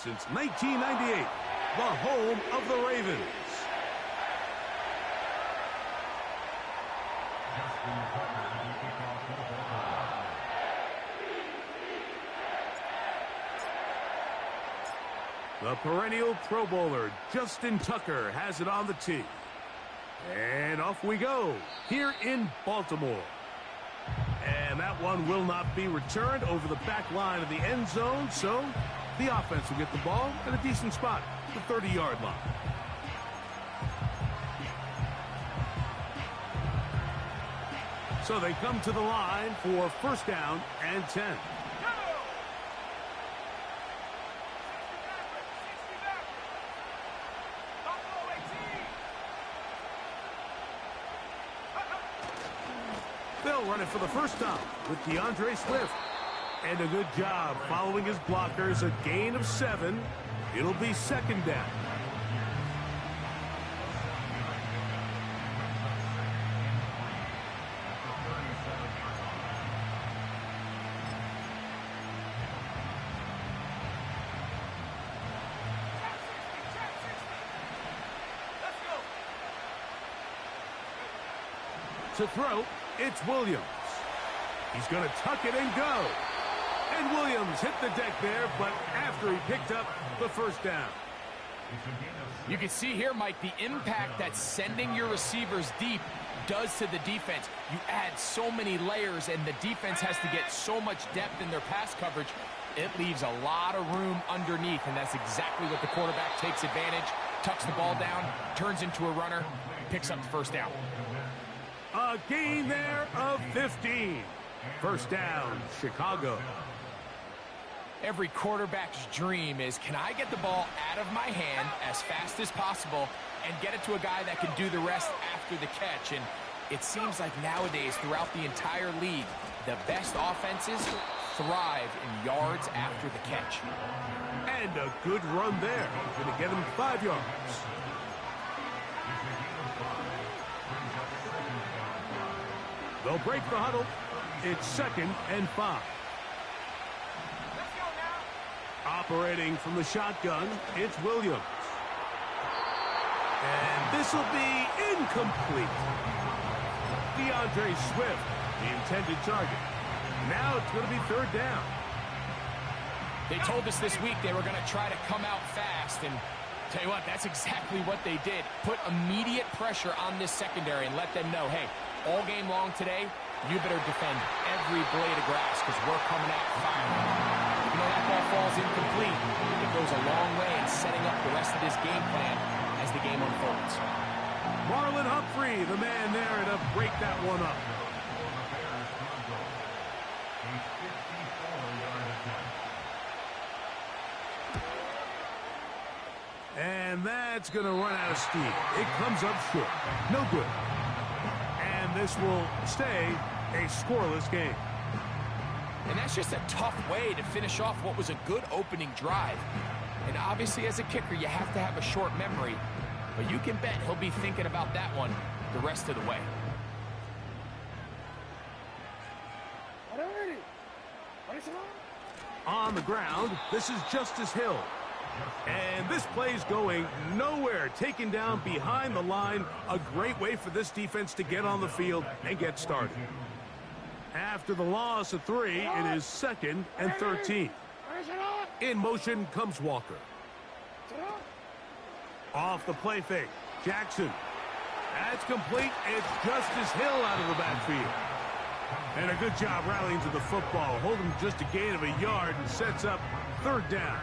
since 1998, the home of the Ravens. The perennial Pro Bowler, Justin Tucker, has it on the tee. And off we go, here in Baltimore. And that one will not be returned over the back line of the end zone, so the offense will get the ball at a decent spot, the 30-yard line. So they come to the line for first down and 10. They'll run it for the first time with DeAndre Swift. And a good job following his blockers, a gain of 7. It'll be second down. To throw, it's Williams. He's going to tuck it and go. And Williams hit the deck there, but after he picked up the first down. You can see here, Mike, the impact that sending your receivers deep does to the defense. You add so many layers, and the defense has to get so much depth in their pass coverage. It leaves a lot of room underneath, and that's exactly what the quarterback takes advantage. Tucks the ball down, turns into a runner, picks up the first down. A gain there of 15. First down, Chicago. Every quarterback's dream is, can I get the ball out of my hand as fast as possible and get it to a guy that can do the rest after the catch? And it seems like nowadays, throughout the entire league, the best offenses thrive in yards after the catch. And a good run there. Going to get him 5 yards. They'll break the huddle. It's second and 5. Operating from the shotgun, it's Williams. And this will be incomplete. DeAndre Swift, the intended target. Now it's going to be third down. They told us this week they were going to try to come out fast, and tell you what, that's exactly what they did. Put immediate pressure on this secondary and let them know, hey, all game long today, you better defend every blade of grass because we're coming out firing. Even though that ball falls incomplete, it goes a long way in setting up the rest of this game plan as the game unfolds. Marlon Humphrey, the man there to break that one up. And that's going to run out of steam. It comes up short. No good. And this will stay a scoreless game. And that's just a tough way to finish off what was a good opening drive. And obviously, as a kicker, you have to have a short memory. But you can bet he'll be thinking about that one the rest of the way. On the ground, this is Justice Hill. And this play's going nowhere, taken down behind the line. A great way for this defense to get on the field and get started. After the loss of 3, it is second and 13. In motion comes Walker. Off the play fake, Jackson. That's complete. It's Justice Hill out of the backfield. And a good job rallying to the football. Holding just a gain of a yard and sets up third down.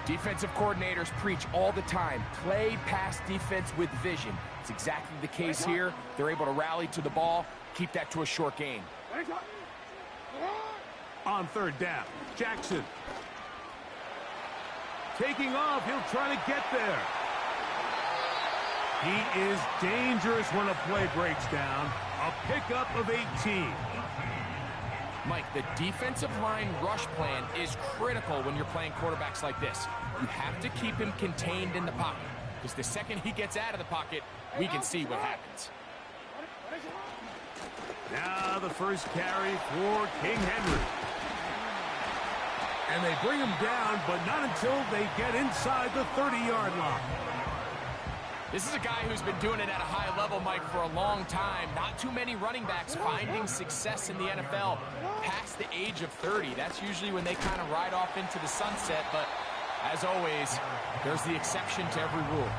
Defensive coordinators preach all the time, play pass defense with vision. It's exactly the case here. They're able to rally to the ball, keep that to a short gain. On third down, Jackson. Taking off, he'll try to get there. He is dangerous when a play breaks down. A pickup of 18. Mike, the defensive line rush plan is critical when you're playing quarterbacks like this. You have to keep him contained in the pocket, because the second he gets out of the pocket, we can see what happens. Now the first carry for King Henry. And they bring him down, but not until they get inside the 30-yard line. This is a guy who's been doing it at a high level, Mike, for a long time. Not too many running backs finding success in the NFL past the age of 30. That's usually when they kind of ride off into the sunset, but as always, there's the exception to every rule.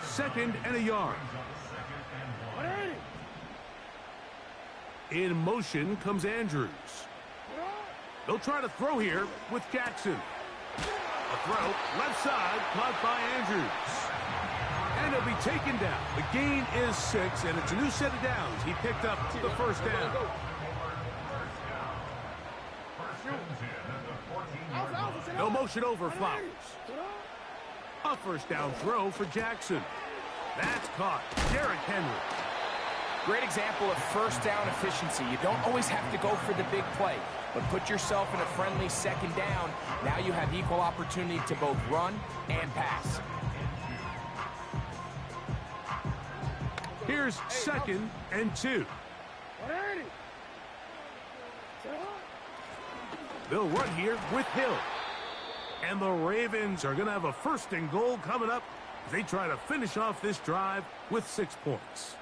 2nd and a yard. In motion comes Andrews. They'll try to throw here with Jackson. A throw, left side, caught by Andrews. And he'll be taken down. The gain is 6, and it's a new set of downs. He picked up the first down. No motion over Flowers. A first down throw for Jackson. That's caught. Derrick Henry. Great example of first down efficiency. You don't always have to go for the big play, but put yourself in a friendly second down. Now you have equal opportunity to both run and pass. Here's 2nd and 2. They'll run here with Hill. And the Ravens are going to have a 1st and goal coming up as they try to finish off this drive with 6 points.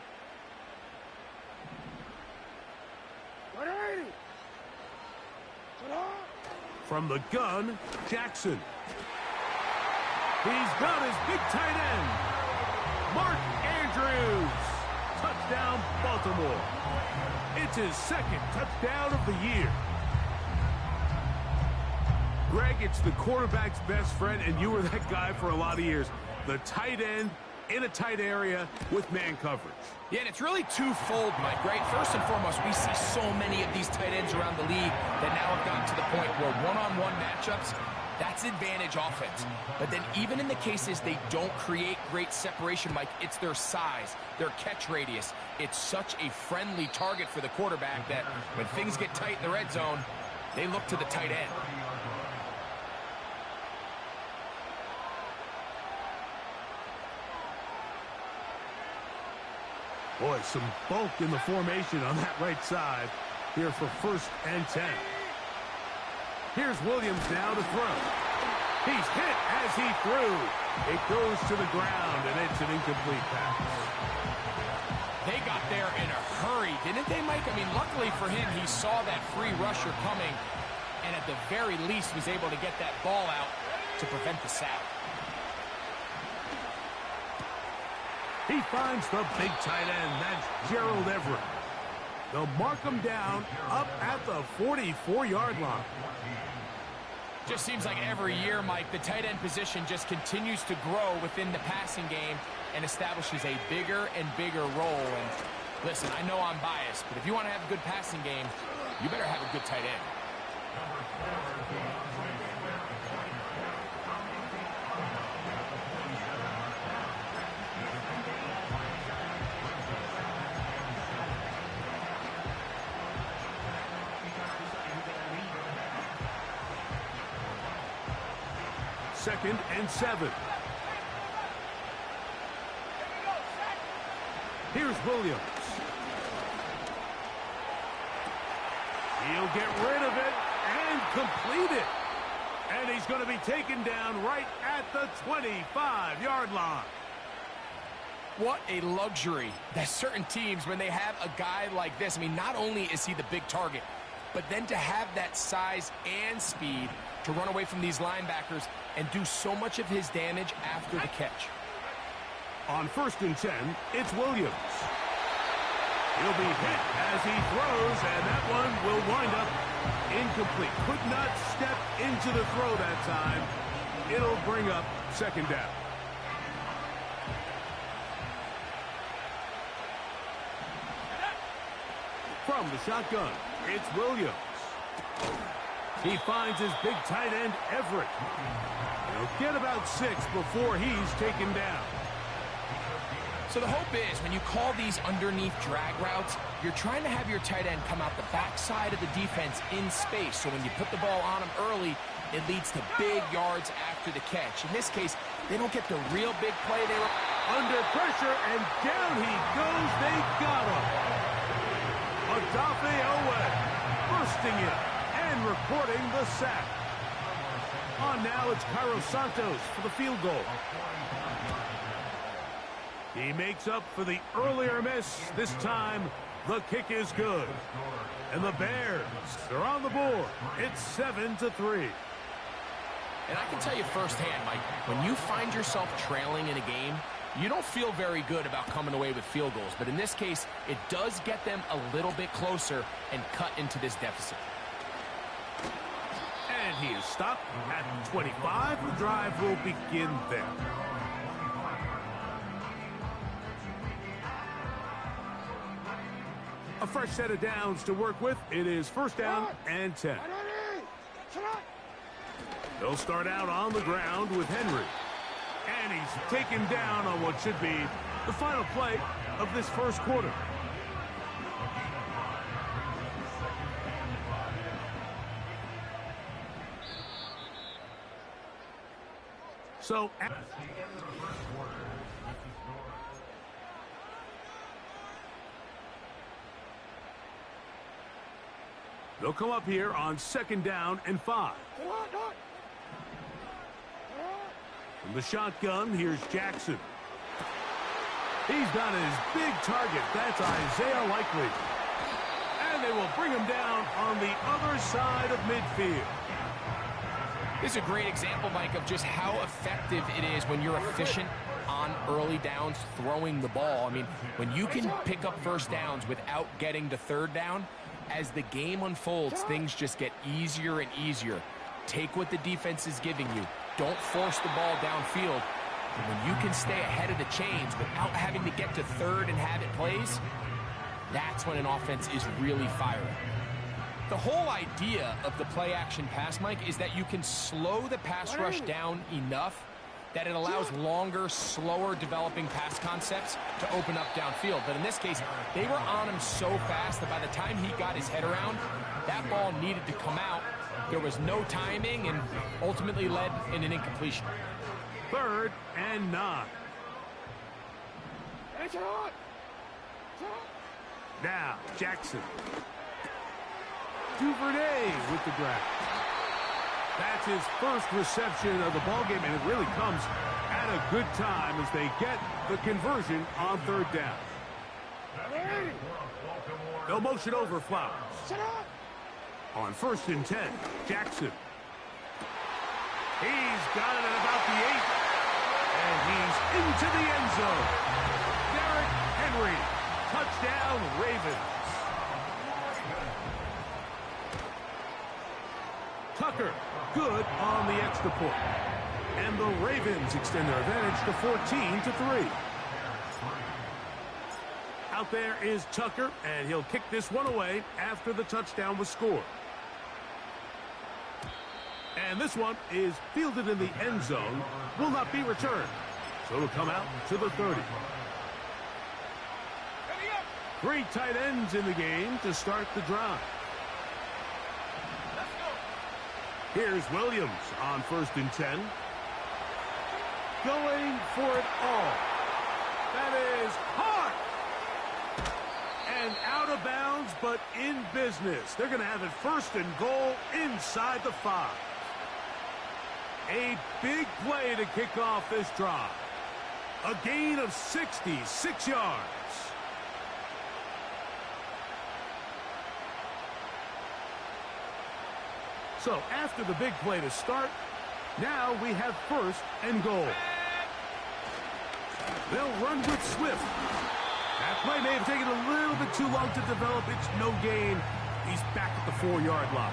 From the gun, Jackson. He's got his big tight end, Mark Andrews. Touchdown, Baltimore. It's his 2nd touchdown of the year. Greg, it's the quarterback's best friend, and you were that guy for a lot of years. The tight end in a tight area with man coverage. Yeah, and it's really twofold, Mike, right? First and foremost, we see so many of these tight ends around the league that now have gotten to the point where one-on-one matchups, that's advantage offense. But then even in the cases they don't create great separation, Mike, it's their size, their catch radius. It's such a friendly target for the quarterback that when things get tight in the red zone, they look to the tight end. Boy, some bulk in the formation on that right side here for 1st and 10. Here's Williams now to throw. He's hit as he threw. It goes to the ground, and it's an incomplete pass. They got there in a hurry, didn't they, Mike? I mean, luckily for him, he saw that free rusher coming, and at the very least was able to get that ball out to prevent the sack. He finds the big tight end. That's Gerald Everett. They'll mark him down up at the 44-yard line. Just seems like every year, Mike, the tight end position just continues to grow within the passing game and establishes a bigger and bigger role. And listen, I know I'm biased, but if you want to have a good passing game, you better have a good tight end. 2nd and 7. Here's Williams. He'll get rid of it and complete it. And he's going to be taken down right at the 25-yard line. What a luxury that certain teams, when they have a guy like this, I mean, not only is he the big target, but then to have that size and speed to run away from these linebackers and do so much of his damage after the catch. On 1st and 10, it's Williams. He'll be hit as he throws, and that one will wind up incomplete. Could not step into the throw that time. It'll bring up 2nd down. From the shotgun, it's Williams. He finds his big tight end, Everett. He'll get about 6 before he's taken down. So the hope is when you call these underneath drag routes, you're trying to have your tight end come out the backside of the defense in space. So when you put the ball on him early, it leads to big yards after the catch. In this case, they don't get the real big play. They were under pressure, and down he goes. They got him. Odafe Owe bursting in and recording the sack. On now, it's Cairo Santos for the field goal. He makes up for the earlier miss. This time, the kick is good. And the Bears are on the board. It's 7-3. And I can tell you firsthand, Mike, when you find yourself trailing in a game, you don't feel very good about coming away with field goals. But in this case, it does get them a little bit closer and cut into this deficit. And he is stopped at 25. The drive will begin there. A fresh set of downs to work with. It is first down and 10. They'll start out on the ground with Henry. And he's taken down on what should be the final play of this first quarter. So, they'll come up here on second down and 5. From the shotgun, here's Jackson. He's got his big target. That's Isaiah Likely. And they will bring him down on the other side of midfield. This is a great example, Mike, of just how effective it is when you're efficient on early downs throwing the ball. I mean, when you can pick up first downs without getting to third down, as the game unfolds, things just get easier and easier. Take what the defense is giving you. Don't force the ball downfield. And when you can stay ahead of the chains without having to get to third and have it plays, that's when an offense is really firing. The whole idea of the play-action pass, Mike, is that you can slow the pass rush down enough that it allows longer, slower developing pass concepts to open up downfield. But in this case, they were on him so fast that by the time he got his head around, that ball needed to come out. There was no timing and ultimately led in an incompletion. Third and 9. Now, Jackson. Duvernay with the grab. That's his first reception of the ballgame, and it really comes at a good time as they get the conversion on third down. They'll motion over Flowers. On first and 10, Jackson. He's got it at about the 8, and he's into the end zone. Derrick Henry, touchdown Ravens. Tucker, good on the extra point. And the Ravens extend their advantage to 14-3. Out there is Tucker, and he'll kick this one away after the touchdown was scored. And this one is fielded in the end zone, will not be returned. So it'll come out to the 30. 3 tight ends in the game to start the drive. Here's Williams on first and 10. Going for it all. That is hard. And out of bounds, but in business. They're going to have it first and goal inside the 5. A big play to kick off this drive. A gain of 66 yards. So after the big play to start, now we have first and goal. They'll run with Swift. That play may have taken a little bit too long to develop. It's no gain. He's back at the 4-yard line.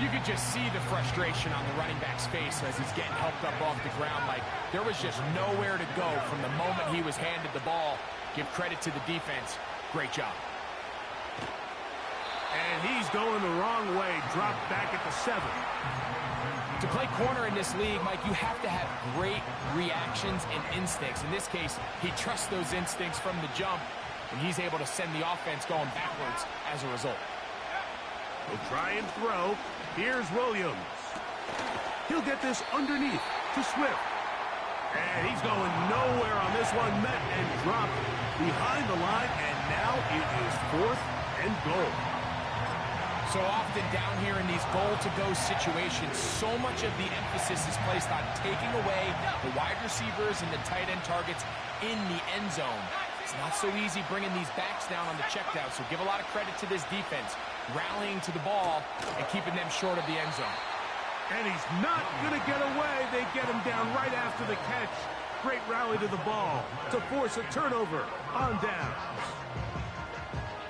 You could just see the frustration on the running back's face as he's getting helped up off the ground. Like there was just nowhere to go from the moment he was handed the ball. Give credit to the defense. Great job. And he's going the wrong way. Dropped back at the 7. To play corner in this league, Mike, you have to have great reactions and instincts. In this case, he trusts those instincts from the jump, and he's able to send the offense going backwards as a result. He'll try and throw. Here's Williams. He'll get this underneath to Swift. And he's going nowhere on this one. Met and dropped behind the line, and now it is 4th and goal. So often down here in these goal-to-go situations, so much of the emphasis is placed on taking away the wide receivers and the tight end targets in the end zone. It's not so easy bringing these backs down on the checkout, so give a lot of credit to this defense, rallying to the ball and keeping them short of the end zone. And he's not going to get away. They get him down right after the catch. Great rally to the ball to force a turnover on downs.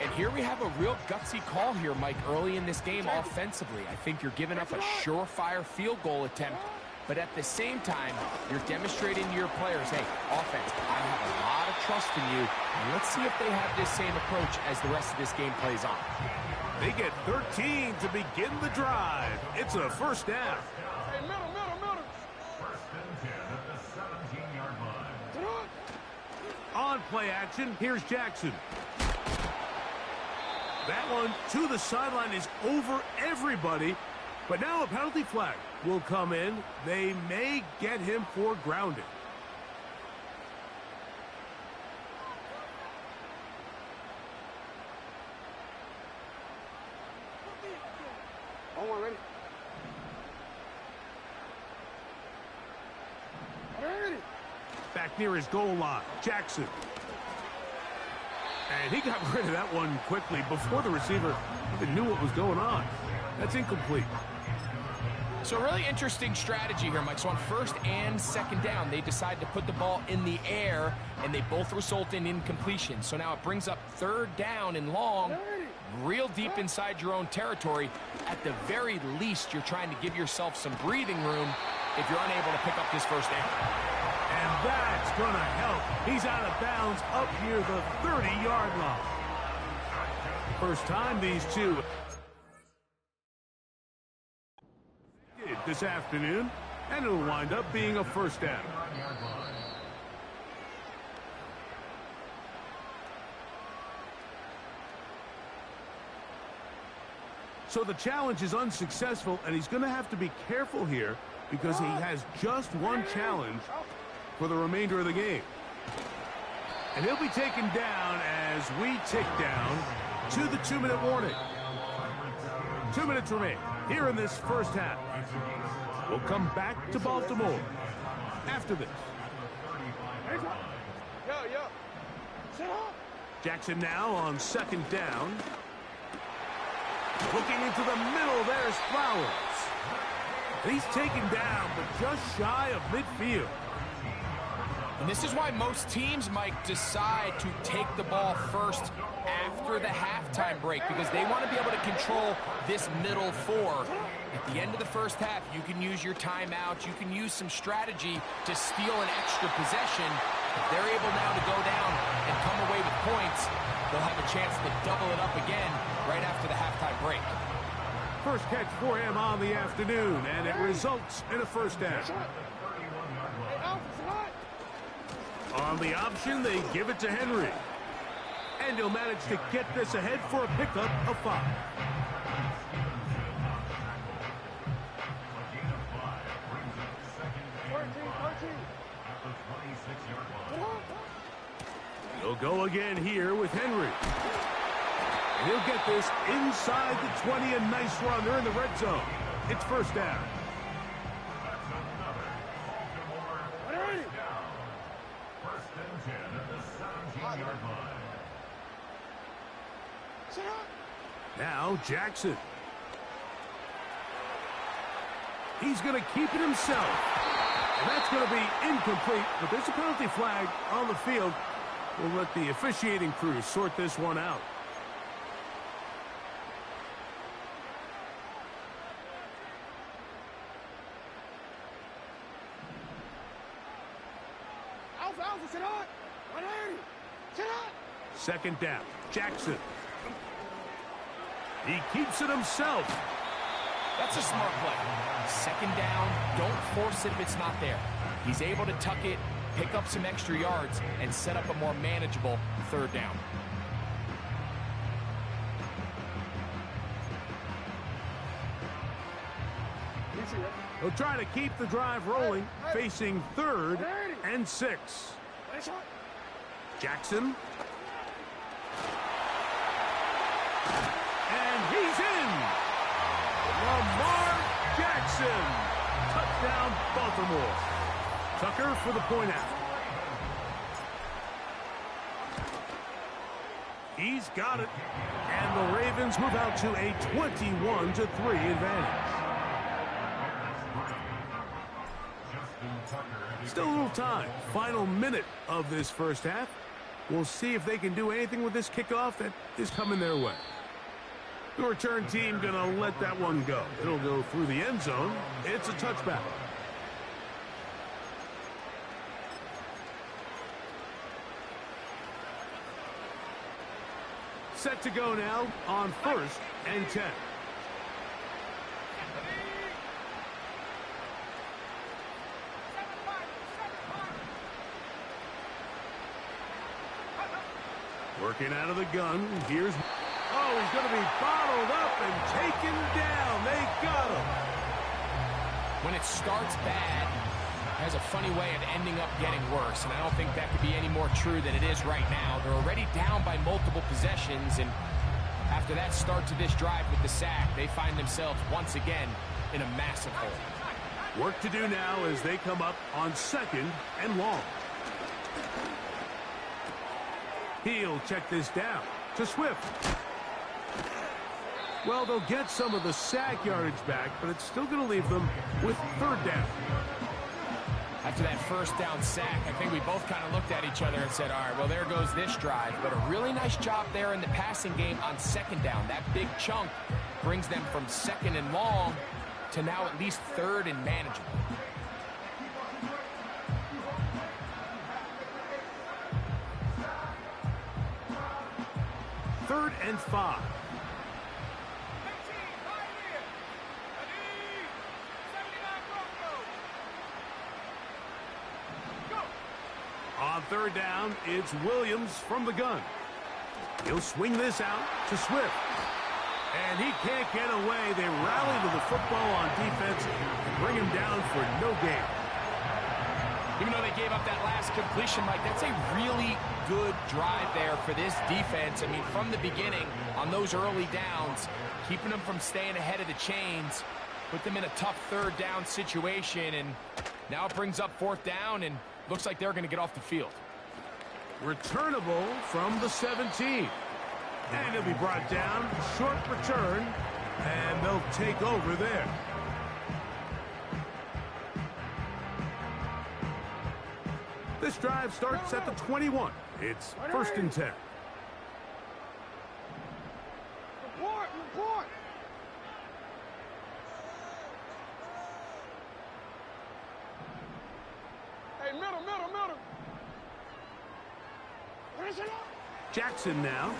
And here we have a real gutsy call here, Mike, early in this game offensively. I think you're giving up a surefire field goal attempt, but at the same time, you're demonstrating to your players, hey, offense, I have a lot of trust in you, and let's see if they have this same approach as the rest of this game plays on. They get 13 to begin the drive. It's a first down. Hey, middle. First and 10 at the 17-yard line. On play action, here's Jackson. That one to the sideline is over everybody, but now a penalty flag will come in. They may get him for grounding. Oh, ready? Ready. Back near his goal line, Jackson. And he got rid of that one quickly before the receiver even knew what was going on. That's incomplete. So a really interesting strategy here, Mike. So on first and second down, they decide to put the ball in the air, and they both result in incompletion. So now it brings up third down and long, real deep inside your own territory. At the very least, you're trying to give yourself some breathing room if you're unable to pick up this first down. And that's going to help. He's out of bounds up near the 30-yard line. First time these two did this afternoon, and it'll wind up being a first down. So the challenge is unsuccessful, and he's going to have to be careful here because he has just one challenge for the remainder of the game. And he'll be taken down as we tick down to the 2-minute warning. 2 minutes remain here in this first half. We'll come back to Baltimore after this. Jackson now on second down. Looking into the middle, there's Flowers. He's taken down, but just shy of midfield. And this is why most teams, Mike, decide to take the ball first after the halftime break, because they want to be able to control this middle four. At the end of the first half, you can use your timeout. You can use some strategy to steal an extra possession. If they're able now to go down and come away with points, they'll have a chance to double it up again right after the halftime break. First catch for him on the afternoon, and it results in a first down. On the option, they give it to Henry. And he'll manage to get this ahead for a pickup of 5. He'll go again here with Henry. And he'll get this inside the 20, a nice run. They're in the red zone. It's first down. Now Jackson. He's going to keep it himself. And that's going to be incomplete, but there's a penalty flag on the field. We'll let the officiating crew sort this one out. Second down, Jackson. He keeps it himself. That's a smart play. Second down, don't force it if it's not there. He's able to tuck it, pick up some extra yards, and set up a more manageable third down. He'll try to keep the drive rolling, facing 3rd and 6. Jackson. And he's in. Jackson. Touchdown, Baltimore. Tucker for the point after. He's got it. And the Ravens move out to a 21-3 advantage. Still a little time. Final minute of this first half. We'll see if they can do anything with this kickoff that is coming their way. The return team going to let that one go. It'll go through the end zone. It's a touchback. Set to go now on 1st and 10. Working out of the gun. Here's... Oh, he's going to be bottled up and taken down. They got him. When it starts bad, it has a funny way of ending up getting worse, and I don't think that could be any more true than it is right now. They're already down by multiple possessions, and after that start to this drive with the sack, they find themselves once again in a massive hole. Work to do now as they come up on 2nd and long. He'll check this down to Swift. Well, they'll get some of the sack yardage back, but it's still going to leave them with 3rd down. After that first down sack, I think we both kind of looked at each other and said, all right, well, there goes this drive. But a really nice job there in the passing game on 2nd down. That big chunk brings them from 2nd and long to now at least 3rd and manageable. 3rd and 5. On 3rd down, it's Williams from the gun. He'll swing this out to Swift. And he can't get away. They rally to the football on defense and bring him down for no gain. Even though they gave up that last completion, Mike, that's a really good drive there for this defense. I mean, from the beginning, on those early downs, keeping them from staying ahead of the chains, put them in a tough 3rd down situation, and now it brings up 4th down, and looks like they're going to get off the field. Returnable from the 17. And he'll be brought down. Short return. And they'll take over there. This drive starts at the 21. It's 1st and 10. Report, report. Hey, middle. Finish it up. Jackson now.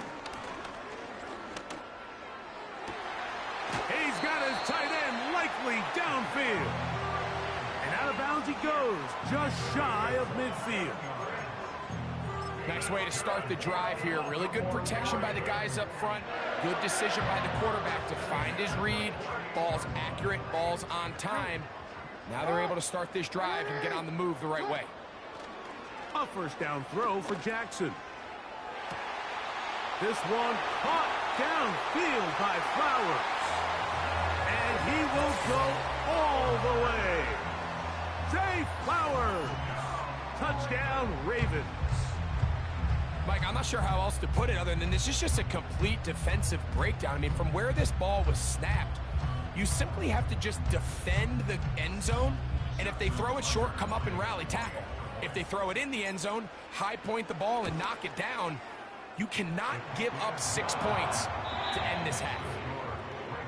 He's got his tight end likely downfield. And out of bounds he goes, just shy of midfield. Nice way to start the drive here. Really good protection by the guys up front. Good decision by the quarterback to find his read. Ball's accurate, ball's on time. Now they're able to start this drive and get on the move the right way. A 1st down throw for Jackson. This one caught downfield by Flowers. And he will go all the way. Zay Flowers. Touchdown, Ravens. Mike, I'm not sure how else to put it other than this is just a complete defensive breakdown. I mean, from where this ball was snapped, you simply have to just defend the end zone, and if they throw it short, come up and rally tackle. If they throw it in the end zone, high point the ball and knock it down. You cannot give up 6 points to end this half.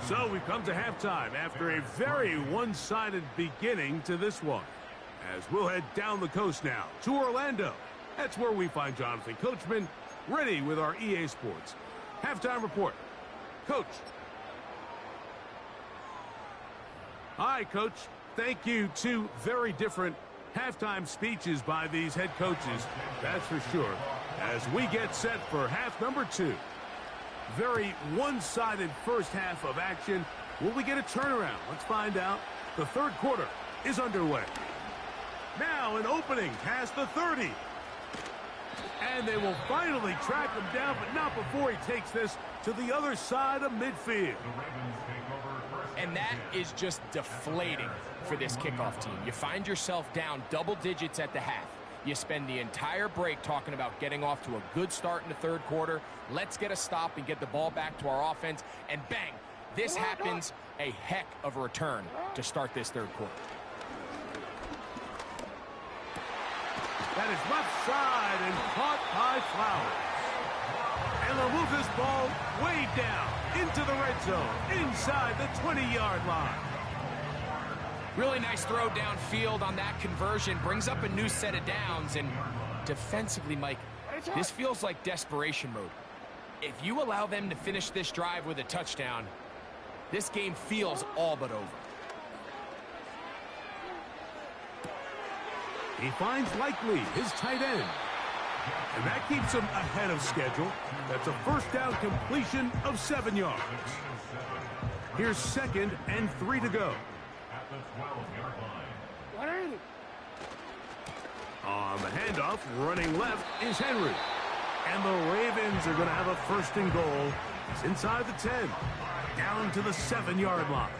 So we've come to halftime after a very one-sided beginning to this one. As we'll head down the coast now to Orlando. That's where we find Jonathan Coachman ready with our EA Sports halftime report. Coach. Hi, Coach. Thank you. 2 very different halftime speeches by these head coaches, that's for sure, as we get set for half number 2. Very one-sided first half of action. Will we get a turnaround? Let's find out. The 3rd quarter is underway. Now an opening past the 30. And they will finally track him down, but not before he takes this to the other side of midfield. The Ravens take over 1st And that is just deflating for this kickoff team. You find yourself down double digits at the half. You spend the entire break talking about getting off to a good start in the third quarter. Let's get a stop and get the ball back to our offense. And bang, this happens. A heck of a return to start this third quarter. That is left side and caught by Flowers. And they'll move this ball way down into the red zone, inside the 20-yard line. Really nice throw downfield on that conversion. Brings up a new set of downs. And defensively, Mike, this feels like desperation mode. If you allow them to finish this drive with a touchdown, this game feels all but over. He finds Likely, his tight end. And that keeps him ahead of schedule. That's a first down completion of 7 yards. Here's 2nd and 3 to go. At the 12-yard line. On the handoff, running left is Henry. And the Ravens are going to have a 1st and goal. It's inside the 10, down to the 7-yard line.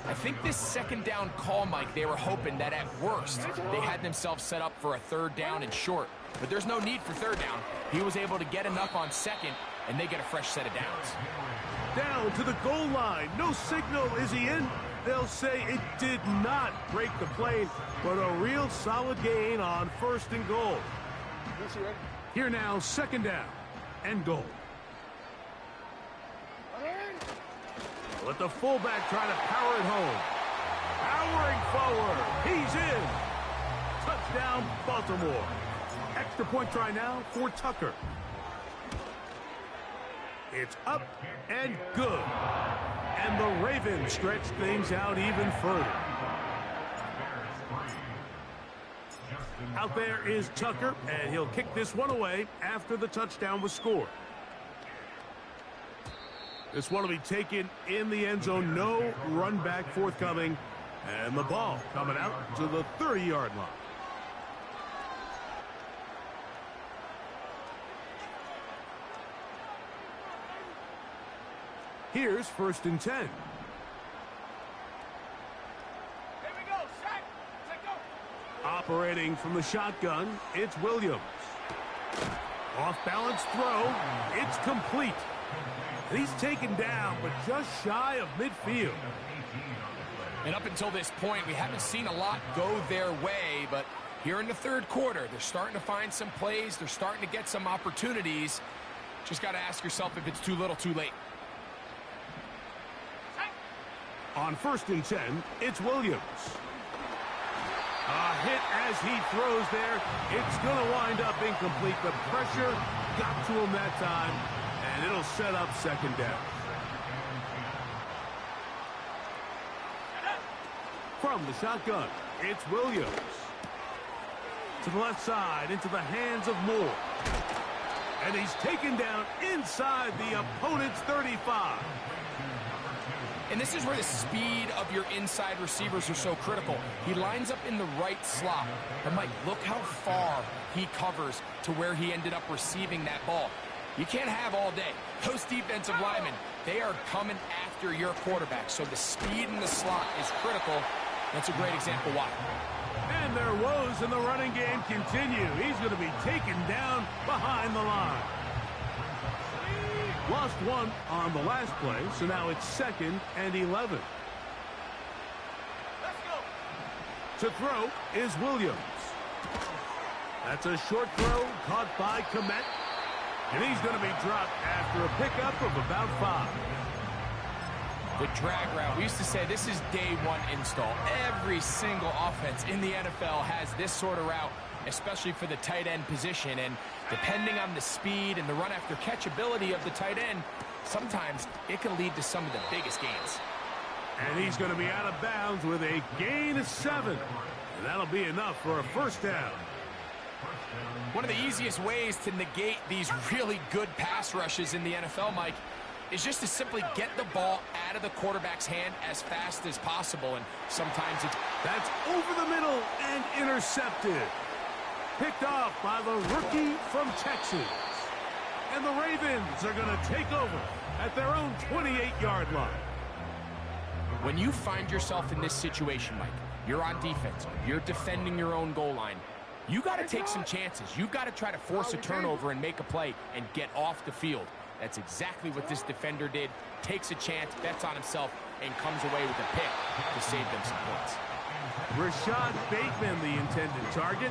I think this 2nd down call, Mike, they were hoping that at worst they had themselves set up for a 3rd down and short. But there's no need for 3rd down. He was able to get enough on 2nd, and they get a fresh set of downs. Down to the goal line. No signal. Is he in? They'll say it did not break the plane, but a real solid gain on 1st and goal. Here now, 2nd down and goal. Let the fullback try to power it home. Powering forward. He's in. Touchdown, Baltimore. Extra point try now for Tucker. It's up and good. And the Ravens stretch things out even further. Out there is Tucker, and he'll kick this one away after the touchdown was scored. This one will be taken in the end zone. No run back forthcoming. And the ball coming out to the 30-yard line. Here's 1st and 10. Here we go. Sack. Let go. Operating from the shotgun, it's Williams. Off-balance throw. It's complete. And he's taken down, but just shy of midfield. And up until this point, we haven't seen a lot go their way, but here in the third quarter, they're starting to find some plays. They're starting to get some opportunities. Just got to ask yourself if it's too little, too late. On 1st and 10, it's Williams. A hit as he throws there. It's going to wind up incomplete. The pressure got to him that time, and it'll set up 2nd down. From the shotgun, it's Williams. To the left side, into the hands of Moore. And he's taken down inside the opponent's 35. And this is where the speed of your inside receivers are so critical. He lines up in the right slot. But, Mike, look how far he covers to where he ended up receiving that ball. You can't have all day. Those defensive linemen, they are coming after your quarterback. So the speed in the slot is critical. That's a great example why. And their woes in the running game continue. He's going to be taken down behind the line. Lost one on the last play, so now it's 2nd and 11. Let's go. To throw is Williams. That's a short throw caught by Komet. And he's going to be dropped after a pickup of about 5. The drag route. We used to say this is day one install. Every single offense in the NFL has this sort of route, especially for the tight end position. And depending on the speed and the run after catch ability of the tight end, sometimes it can lead to some of the biggest gains. And he's going to be out of bounds with a gain of 7. And that'll be enough for a 1st down. One of the easiest ways to negate these really good pass rushes in the NFL, Mike, is just to simply get the ball out of the quarterback's hand as fast as possible. And sometimes it's... That's over the middle and intercepted. Picked off by the rookie from Texas. And the Ravens are going to take over at their own 28-yard line. When you find yourself in this situation, Mike, you're on defense, you're defending your own goal line, you got to take some chances. You've got to try to force a turnover and make a play and get off the field. That's exactly what this defender did. Takes a chance, bets on himself, and comes away with a pick to save them some points. Rashad Bateman, the intended target,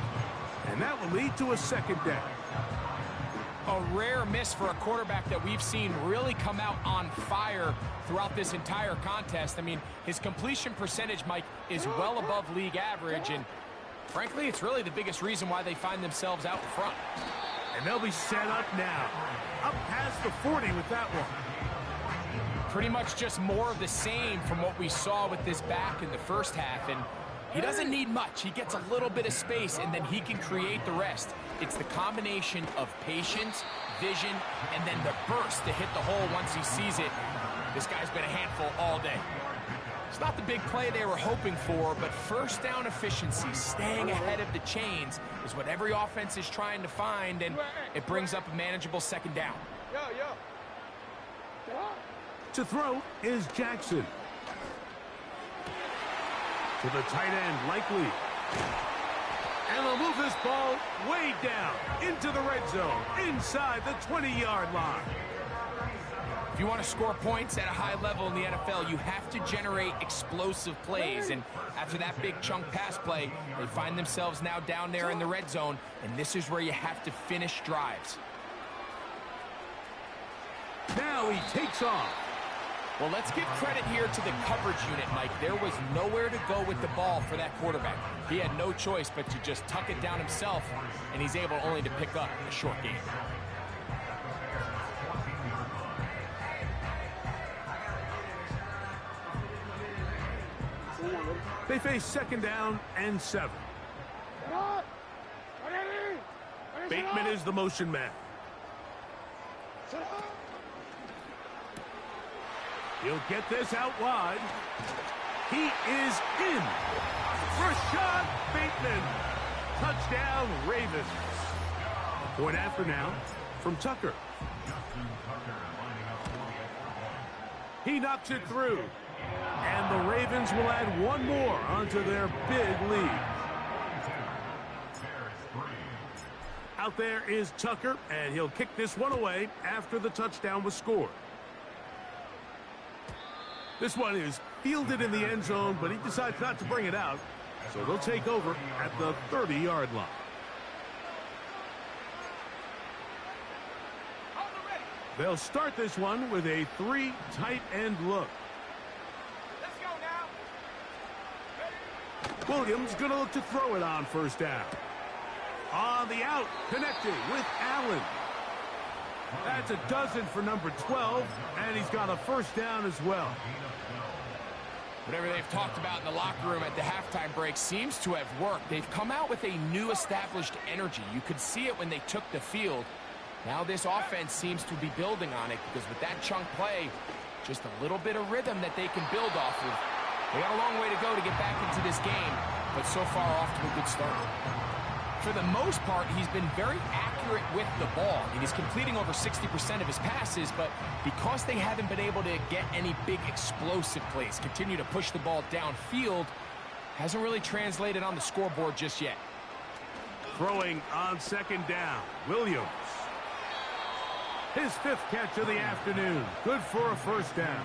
and that will lead to a second down. A rare miss for a quarterback that we've seen really come out on fire throughout this entire contest. I mean, his completion percentage, Mike, is well above league average, and frankly, it's really the biggest reason why they find themselves out in front. And they'll be set up now. Up past the 40 with that one. Pretty much just more of the same from what we saw with this back in the first half, and he doesn't need much. He gets a little bit of space, and then he can create the rest. It's the combination of patience, vision, and then the burst to hit the hole once he sees it. This guy's been a handful all day. It's not the big play they were hoping for, but first down efficiency, staying ahead of the chains, is what every offense is trying to find, and it brings up a manageable second down. To throw is Jackson. To the tight end, Likely. And they'll move this ball way down into the red zone, inside the 20-yard line. If you want to score points at a high level in the NFL, you have to generate explosive plays. And after that big chunk pass play, they find themselves now down there in the red zone, and this is where you have to finish drives. Now he takes off. Well, let's give credit here to the coverage unit, Mike. There was nowhere to go with the ball for that quarterback. He had no choice but to just tuck it down himself, and he's able only to pick up a short gain. They face second down and 7. Bateman is the motion man. He'll get this out wide. He is in. Rashad Bateman. Touchdown, Ravens. Point after now from Tucker. He knocks it through. And the Ravens will add one more onto their big lead. Out there is Tucker, and he'll kick this one away after the touchdown was scored. This one is fielded in the end zone, but he decides not to bring it out. So they'll take over at the 30-yard line. They'll start this one with a 3 tight end look. Let's go now. Williams going to look to throw it on first down. On the out, connecting with Allen. That's a dozen for number 12, and he's got a first down as well. Whatever they've talked about in the locker room at the halftime break seems to have worked. They've come out with a new established energy. You could see it when they took the field. Now this offense seems to be building on it, because with that chunk play, just a little bit of rhythm that they can build off of. They got a long way to go to get back into this game, but so far off to a good start. For the most part, he's been very accurate with the ball. He's completing over 60% of his passes, but because they haven't been able to get any big explosive plays, continue to push the ball downfield, hasn't really translated on the scoreboard just yet. Throwing on second down, Williams. His 5th catch of the afternoon. Good for a first down.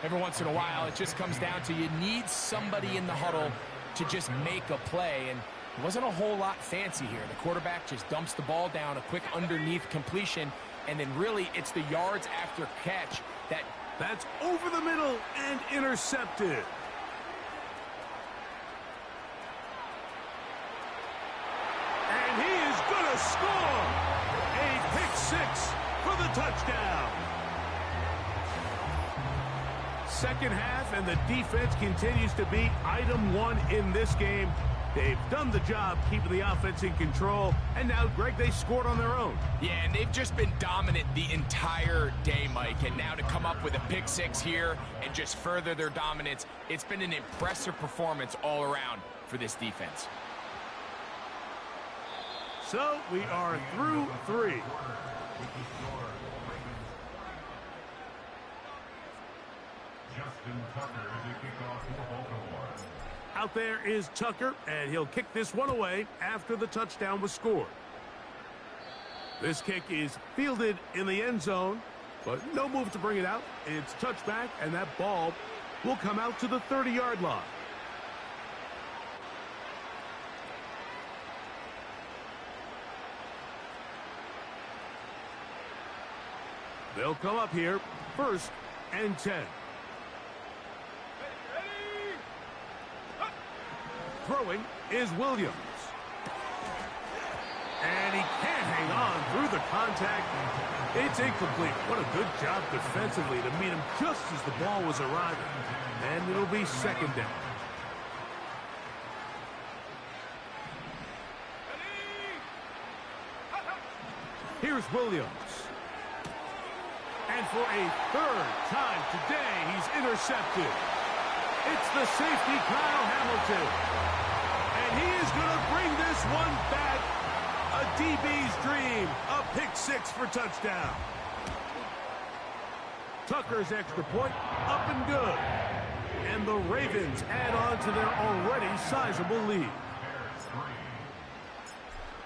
Every once in a while, it just comes down to you need somebody in the huddle to just make a play, and it wasn't a whole lot fancy here. The quarterback just dumps the ball down, a quick underneath completion, and then really it's the yards after catch that's over the middle and intercepted. And he is going to score. A pick 6 for the touchdown. Second half, and the defense continues to be item 1 in this game. They've done the job keeping the offense in control, and now, Greg, they scored on their own. Yeah, and they've just been dominant the entire day, Mike, and now to come up with a pick 6 here and just further their dominance, it's been an impressive performance all around for this defense. So we are through 3. Justin Tucker to kick off for Baltimore. Out there is Tucker, and he'll kick this one away after the touchdown was scored. This kick is fielded in the end zone, but no move to bring it out. It's touchback, and that ball will come out to the 30-yard line. They'll come up here, 1st and 10. Throwing is Williams. And he can't hang on through the contact. It's incomplete. What a good job defensively to meet him just as the ball was arriving. And it'll be 2nd down. Here's Williams. And for a 3rd time today, he's intercepted. It's the safety, Kyle Hamilton. And he is going to bring this one back. A DB's dream. A pick-6 for touchdown. Tucker's extra point up and good. And the Ravens add on to their already sizable lead.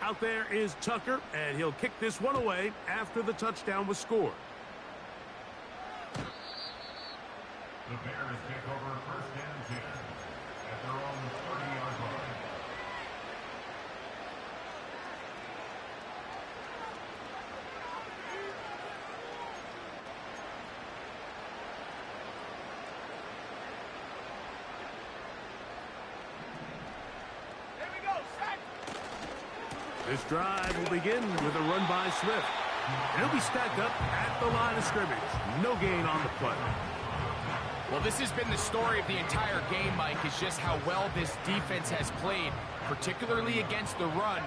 Out there is Tucker, and he'll kick this one away after the touchdown was scored. The Bears take over 1st and 10 at their own 30-yard line. Here we go, set! This drive will begin with a run by Swift. And he'll be stacked up at the line of scrimmage. No gain on the play. Well, this has been the story of the entire game, Mike, is just how well this defense has played, particularly against the run.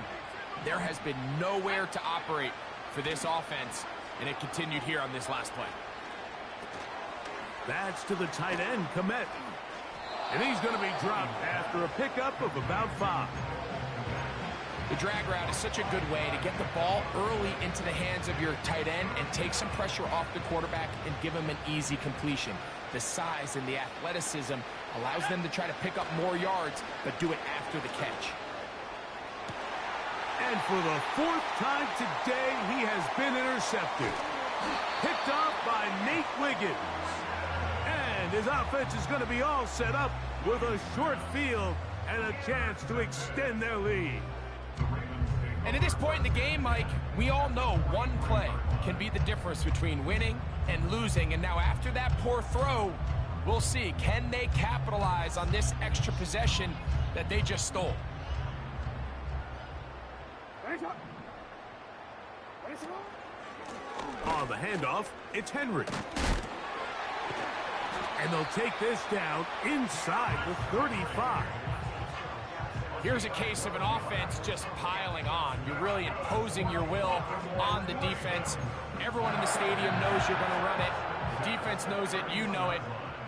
There has been nowhere to operate for this offense, and it continued here on this last play. That's to the tight end, Komet. And he's going to be dropped after a pickup of about 5. The drag route is such a good way to get the ball early into the hands of your tight end and take some pressure off the quarterback and give him an easy completion. The size and the athleticism allows them to try to pick up more yards, but do it after the catch. And for the 4th time today, he has been intercepted. Picked off by Nate Wiggins. And his offense is going to be all set up with a short field and a chance to extend their lead. And at this point in the game, Mike, we all know one play can be the difference between winning and losing. And now after that poor throw, we'll see, can they capitalize on this extra possession that they just stole? On the handoff, it's Henry. And they'll take this down inside the 35. Here's a case of an offense just piling on. You're really imposing your will on the defense. Everyone in the stadium knows you're going to run it. The defense knows it, you know it.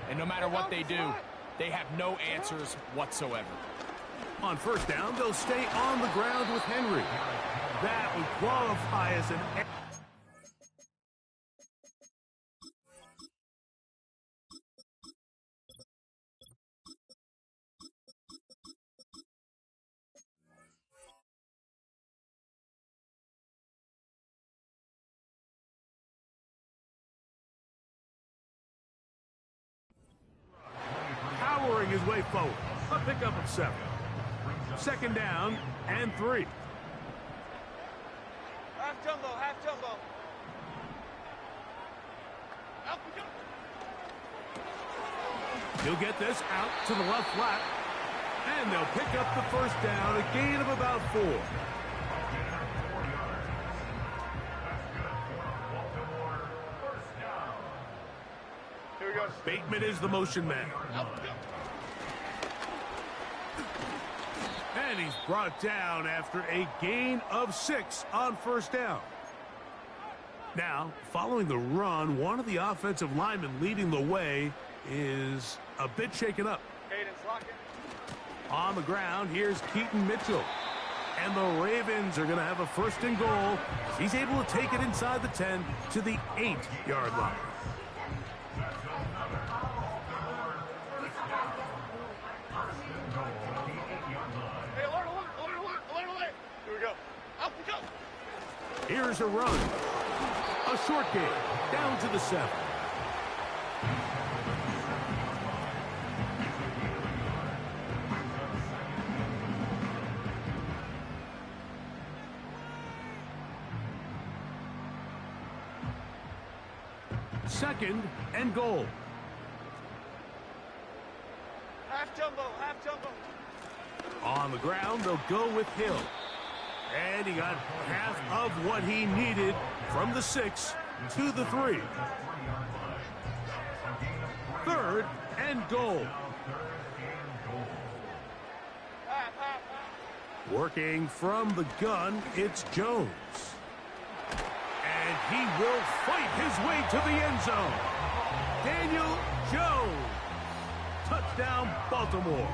And no matter what they do, they have no answers whatsoever. On 1st down, they'll stay on the ground with Henry. That would qualify as an... powering his way forward. A pickup of 7. 2nd down and 3. Half jumbo, half jumbo. Up we go. He'll get this out to the left flat. And they'll pick up the 1st down, a gain of about 4. Here we go. Bateman is the motion man. And he's brought down after a gain of 6 on 1st down. Now, following the run, one of the offensive linemen leading the way is a bit shaken up. Cadence, lock in. On the ground, here's Keaton Mitchell. And the Ravens are going to have a 1st and goal as he's able to take it inside the 10 to the 8-yard line. Here's a run. A short game, down to the 7. Second and goal. Half jumbo, half jumbo. On the ground, they'll go with Hill. And he got half of what he needed from the 6 to the 3. Third and goal. Half, half, half. Working from the gun, it's Jones. And he will fight his way to the end zone. Daniel Jones. Touchdown, Baltimore.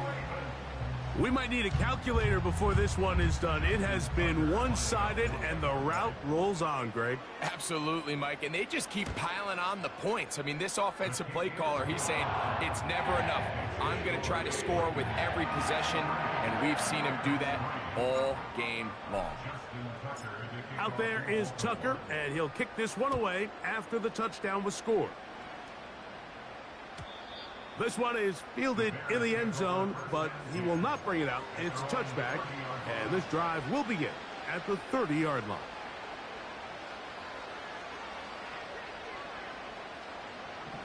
We might need a calculator before this one is done. It has been one-sided, and the route rolls on, Greg. Absolutely, Mike, and they just keep piling on the points. I mean, this offensive play caller, he's saying it's never enough. I'm going to try to score with every possession, and we've seen him do that all game long. Out there is Tucker, and he'll kick this one away after the touchdown was scored. This one is fielded in the end zone, but he will not bring it out. It's a touchback, and this drive will begin at the 30-yard line.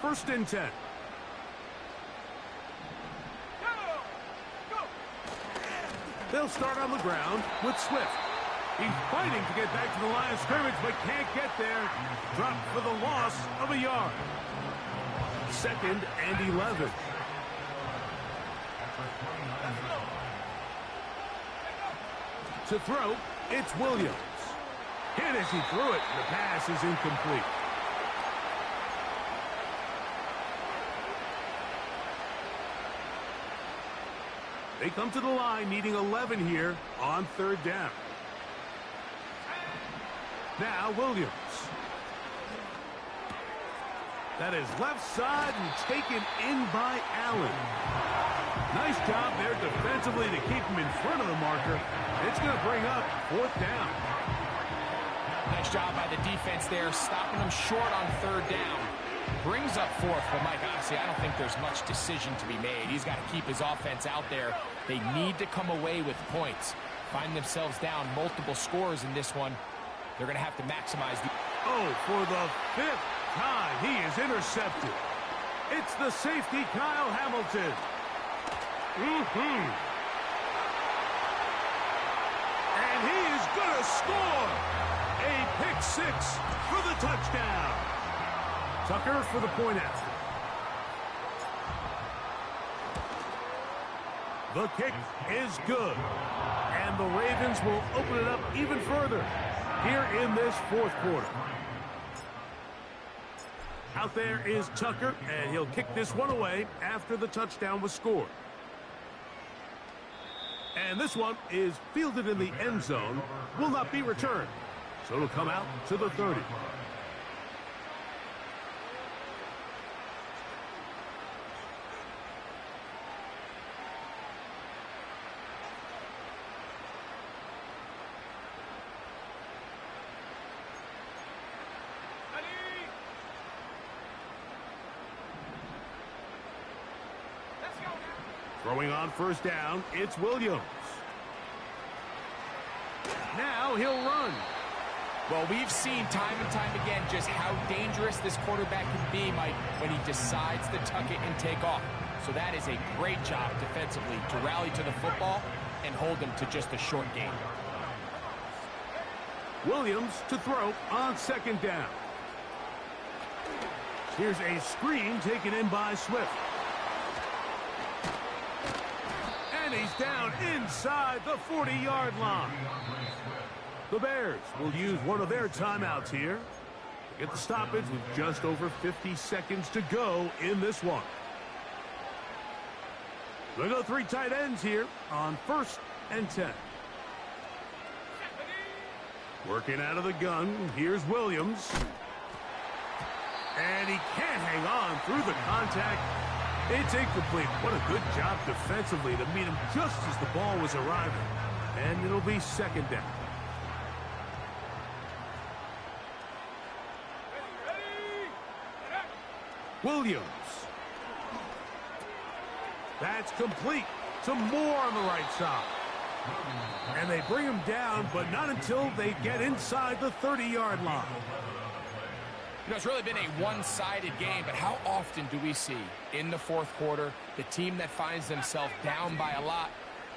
First and 10. They'll start on the ground with Swift. He's fighting to get back to the line of scrimmage, but can't get there. Dropped for the loss of a yard. Second and 11. To throw, it's Williams. Hit as he threw it. The pass is incomplete. They come to the line needing 11 here on third down. Now Williams. That is left side and taken in by Allen. Nice job there defensively to keep him in front of the marker. It's going to bring up fourth down. Nice job by the defense there, stopping them short on third down. Brings up fourth, but Mike, honestly, I don't think there's much decision to be made. He's got to keep his offense out there. They need to come away with points. Find themselves down multiple scores in this one. They're going to have to maximize the... Oh, for the 5th time, he is intercepted. It's the safety, Kyle Hamilton. And he is going to score. A pick 6 for the touchdown. Tucker for the point after. The kick is good. And the Ravens will open it up even further here in this fourth quarter. Out there is Tucker, and he'll kick this one away after the touchdown was scored. And this one is fielded in the end zone, will not be returned. So it'll come out to the 30. Throwing on first down, it's Williams. Now he'll run. Well, we've seen time and time again just how dangerous this quarterback can be, Mike, when he decides to tuck it and take off. So that is a great job defensively to rally to the football and hold them to just a short game. Williams to throw on second down. Here's a screen taken in by Swift. And he's down inside the 40-yard line. The Bears will use one of their timeouts here to get the stoppage with just over 50 seconds to go in this one. We'll go 3 tight ends here on first and 10. Working out of the gun, here's Williams. And he can't hang on through the contact. It's incomplete. What a good job defensively to meet him just as the ball was arriving. And it'll be second down. Williams. That's complete. Some more on the right side. And they bring him down, but not until they get inside the 30-yard line. You know, it's really been a one-sided game, but how often do we see in the fourth quarter the team that finds themselves down by a lot,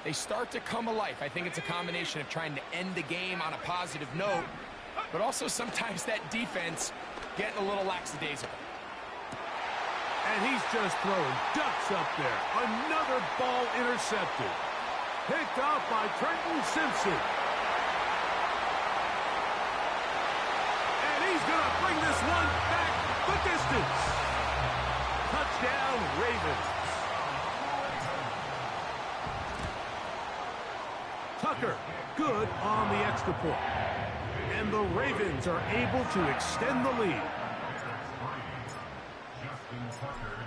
they start to come alive? I think it's a combination of trying to end the game on a positive note, but also sometimes that defense getting a little lackadaisical. And he's just throwing ducks up there. Another ball intercepted. Picked off by Trenton Simpson. And he's going to bring this one back the distance. Touchdown, Ravens. Tucker, good on the extra point. And the Ravens are able to extend the lead.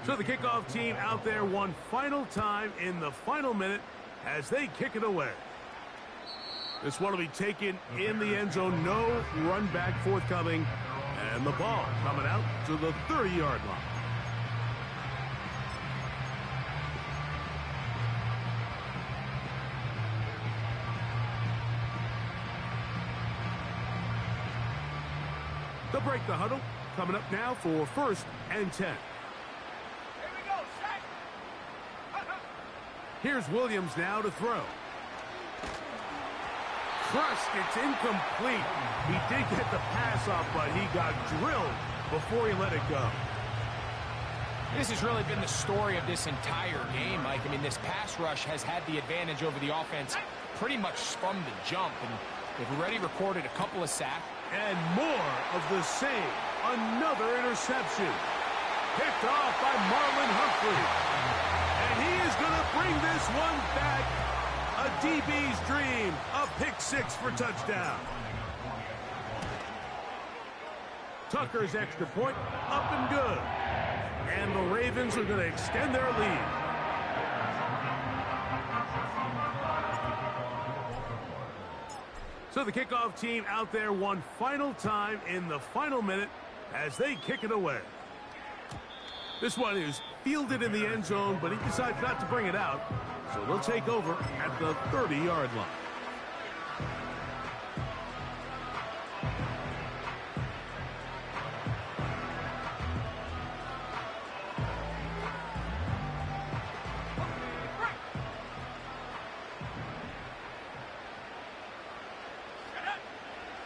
So the kickoff team out there one final time in the final minute as they kick it away. This one will be taken in the end zone. No run back forthcoming. And the ball coming out to the 30-yard line. They'll break the huddle. Coming up now for 1st and 10. Here's Williams now to throw. Crushed, it's incomplete. He did get the pass off, but he got drilled before he let it go. This has really been the story of this entire game, Mike. I mean, this pass rush has had the advantage over the offense pretty much from the jump, and they've already recorded a couple of sacks. And more of the same. Another interception. Picked off by Marlon Humphrey. And he is going to bring this one back. A DB's dream. A pick six for touchdown. Tucker's extra point up and good. And the Ravens are going to extend their lead. So the kickoff team out there one final time in the final minute as they kick it away. This one is fielded in the end zone, but he decides not to bring it out. So they'll take over at the 30-yard line.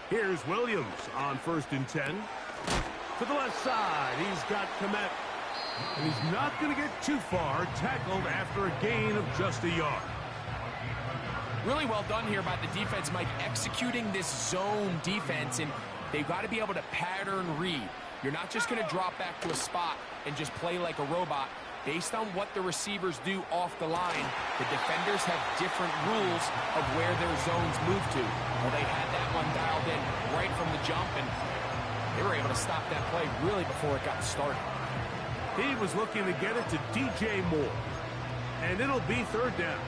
Here's Williams on 1st and 10. To the left side, he's got Komet. And he's not going to get too far, tackled after a gain of just a yard. Really well done here by the defense, Mike, executing this zone defense, and they've got to be able to pattern read. You're not just going to drop back to a spot and just play like a robot. Based on what the receivers do off the line, the defenders have different rules of where their zones move to. Well, they had that one dialed in right from the jump, and they were able to stop that play really before it got started. He was looking to get it to DJ Moore. And it'll be 3rd down.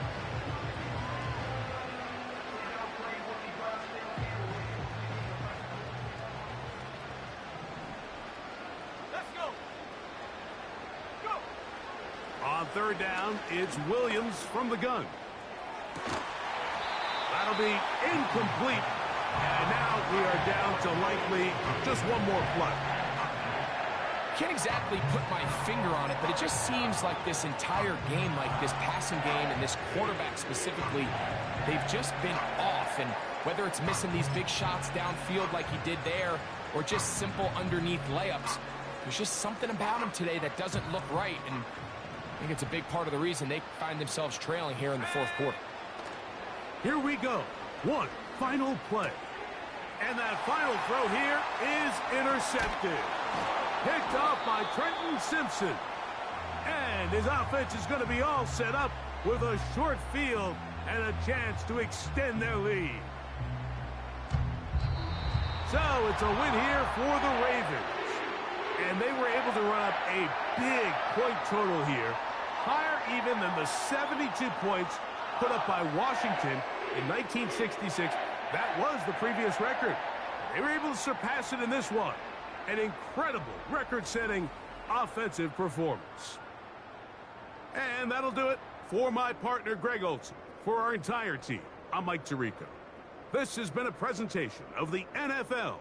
Let's go. Go. On 3rd down, it's Williams from the gun. That'll be incomplete. And now we are down to likely just one more play. Can't exactly put my finger on it, but it just seems like this entire game, like this passing game and this quarterback specifically, they've just been off. And whether it's missing these big shots downfield like he did there or just simple underneath layups, there's just something about him today that doesn't look right. And I think it's a big part of the reason they find themselves trailing here in the 4th quarter. Here we go. One final play. And that final throw here is intercepted. Picked off by Trenton Simpson. And his offense is going to be all set up with a short field and a chance to extend their lead. So it's a win here for the Ravens. And they were able to run up a big point total here, higher even than the 72 points put up by Washington in 1966. That was the previous record. They were able to surpass it in this one. An incredible record-setting offensive performance. And that'll do it for my partner, Greg Olson. For our entire team, I'm Mike Tirico. This has been a presentation of the NFL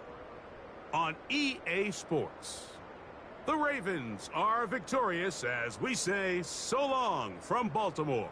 on EA Sports. The Ravens are victorious as we say so long from Baltimore.